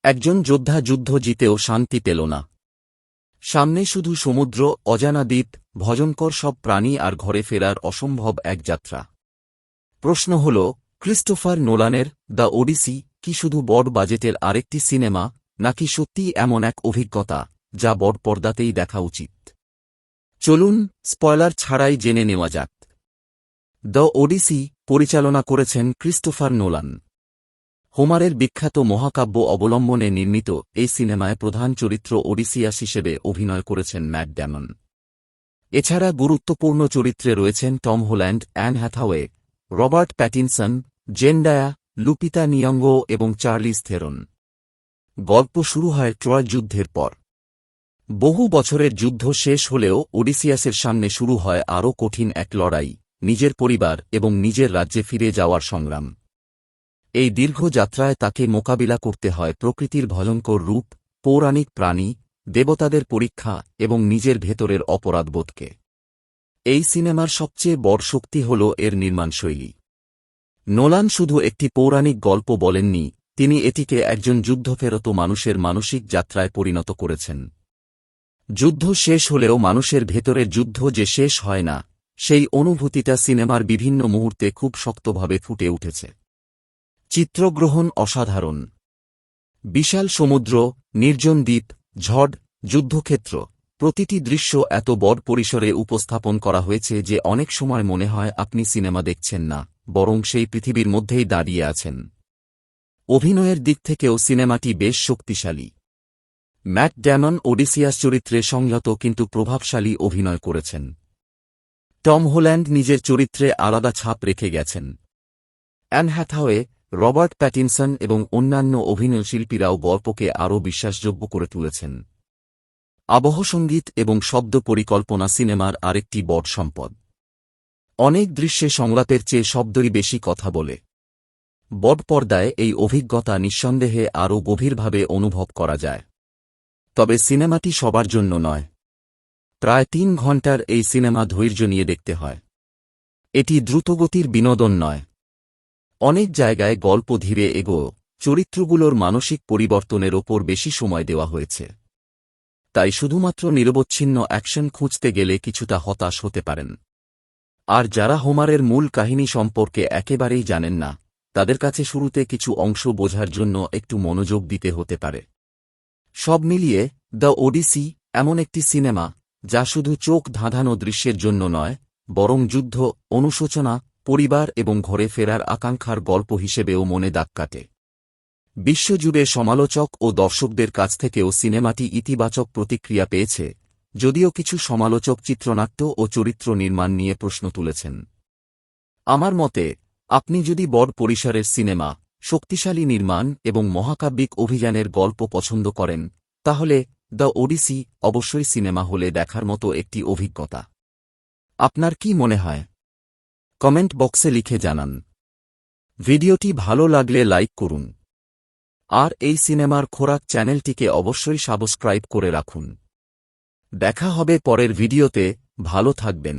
একজন যোদ্ধা যুদ্ধ জিতেও শান্তি পেল না। সামনে শুধু সমুদ্র, অজানা দ্বীপ, ভয়ঙ্কর সব প্রাণী আর ঘরে ফেরার অসম্ভব এক যাত্রা। প্রশ্ন হল, ক্রিস্টোফার নোলানের দ্য ওডিসি কি শুধু বড় বাজেটের আরেকটি সিনেমা, নাকি সত্যিই এমন এক অভিজ্ঞতা যা বড় পর্দাতেই দেখা উচিত? চলুন স্পয়লার ছাড়াই জেনে নেওয়া যাক। দ্য ওডিসি পরিচালনা করেছেন ক্রিস্টোফার নোলান। হোমারের বিখ্যাত মহাকাব্য অবলম্বনে নির্মিত এই সিনেমায় প্রধান চরিত্র ওডিসিয়াস হিসেবে অভিনয় করেছেন ম্যাট ড্যামন। এছাড়া গুরুত্বপূর্ণ চরিত্রে রয়েছেন Tom Holland, Anne Hathaway, Robert Pattinson, Zendaya, Lupita Nyong'o এবং চার্লিজ থেরন। গল্প শুরু হয় ট্রয় যুদ্ধের পর। বহু বছরের যুদ্ধ শেষ হলেও ওডিসিয়াসের সামনে শুরু হয় আরও কঠিন এক লড়াই, নিজের পরিবার এবং নিজের রাজ্যে ফিরে যাওয়ার সংগ্রাম। এই দীর্ঘ যাত্রায় তাকে মোকাবিলা করতে হয় প্রকৃতির ভয়ঙ্কর রূপ, পৌরাণিক প্রাণী, দেবতাদের পরীক্ষা এবং নিজের ভেতরের অপরাধবোধকে। এই সিনেমার সবচেয়ে বড় শক্তি হল এর নির্মাণশৈলী। নোলান শুধু একটি পৌরাণিক গল্প বলেননি, তিনি এটিকে একজন যুদ্ধফেরত মানুষের মানসিক যাত্রায় পরিণত করেছেন। যুদ্ধ শেষ হলেও মানুষের ভেতরের যুদ্ধ যে শেষ হয় না, সেই অনুভূতিটা সিনেমার বিভিন্ন মুহূর্তে খুব শক্তভাবে ফুটে উঠেছে। চিত্রগ্রহণ অসাধারণ। বিশাল সমুদ্র, নির্জন দ্বীপ, ঝড়, যুদ্ধক্ষেত্র, প্রতিটি দৃশ্য এত বড় পরিসরে উপস্থাপন করা হয়েছে যে অনেক সময় মনে হয় আপনি সিনেমা দেখছেন না, বরং সেই পৃথিবীর মধ্যেই দাঁড়িয়ে আছেন। অভিনয়ের দিক থেকেও সিনেমাটি বেশ শক্তিশালী। ম্যাট ড্যামন ওডিসিয়াস চরিত্রে সংযত কিন্তু প্রভাবশালী অভিনয় করেছেন। টম হল্যান্ড নিজের চরিত্রে আলাদা ছাপ রেখে গেছেন। অ্যান হ্যাথাওয়ে, রবার্ট প্যাটিনসন এবং অন্যান্য অভিনয়শিল্পীরাও গল্পকে আরও বিশ্বাসযোগ্য করে তুলেছেন। আবহসঙ্গীত এবং শব্দ পরিকল্পনা সিনেমার আরেকটি বড় সম্পদ। অনেক দৃশ্যে সংলাপের চেয়ে শব্দই বেশি কথা বলে। বড় পর্দায় এই অভিজ্ঞতা নিঃসন্দেহে আরও গভীরভাবে অনুভব করা যায়। তবে সিনেমাটি সবার জন্য নয়। প্রায় ৩ ঘণ্টার এই সিনেমা ধৈর্য নিয়ে দেখতে হয়। এটি দ্রুতগতির বিনোদন নয়। অনেক জায়গায় গল্প ধীরে এগোয়, চরিত্রগুলোর মানসিক পরিবর্তনের ওপর বেশি সময় দেওয়া হয়েছে। তাই শুধুমাত্র নিরবচ্ছিন্ন অ্যাকশন খুঁজতে গেলে কিছুটা হতাশ হতে পারেন। আর যারা হোমারের মূল কাহিনী সম্পর্কে একেবারেই জানেন না, তাদের কাছে শুরুতে কিছু অংশ বোঝার জন্য একটু মনোযোগ দিতে হতে পারে। সব মিলিয়ে দ্য ওডিসি এমন একটি সিনেমা যা শুধু চোখ ধাঁধানো দৃশ্যের জন্য নয়, বরং যুদ্ধ, অনুশোচনা, পরিবার এবং ঘরে ফেরার আকাঙ্ক্ষার গল্প হিসেবেও মনে দাগ কাটে। বিশ্বজুড়ে সমালোচক ও দর্শকদের কাছ থেকেও সিনেমাটি ইতিবাচক প্রতিক্রিয়া পেয়েছে, যদিও কিছু সমালোচক চিত্রনাট্য ও চরিত্র নির্মাণ নিয়ে প্রশ্ন তুলেছেন। আমার মতে, আপনি যদি বড় পরিসরের সিনেমা, শক্তিশালী নির্মাণ এবং মহাকাব্যিক অভিযানের গল্প পছন্দ করেন, তাহলে দ্য ওডিসি অবশ্যই সিনেমা হলে দেখার মতো একটি অভিজ্ঞতা। আপনার কি মনে হয়? কমেন্ট বক্সে লিখে জানান। ভিডিওটি ভালো লাগলে লাইক করুন। আর এই সিনেমার খোরাক চ্যানেলটিকে অবশ্যই সাবস্ক্রাইব করে রাখুন। দেখা হবে পরের ভিডিওতে। ভালো থাকবেন।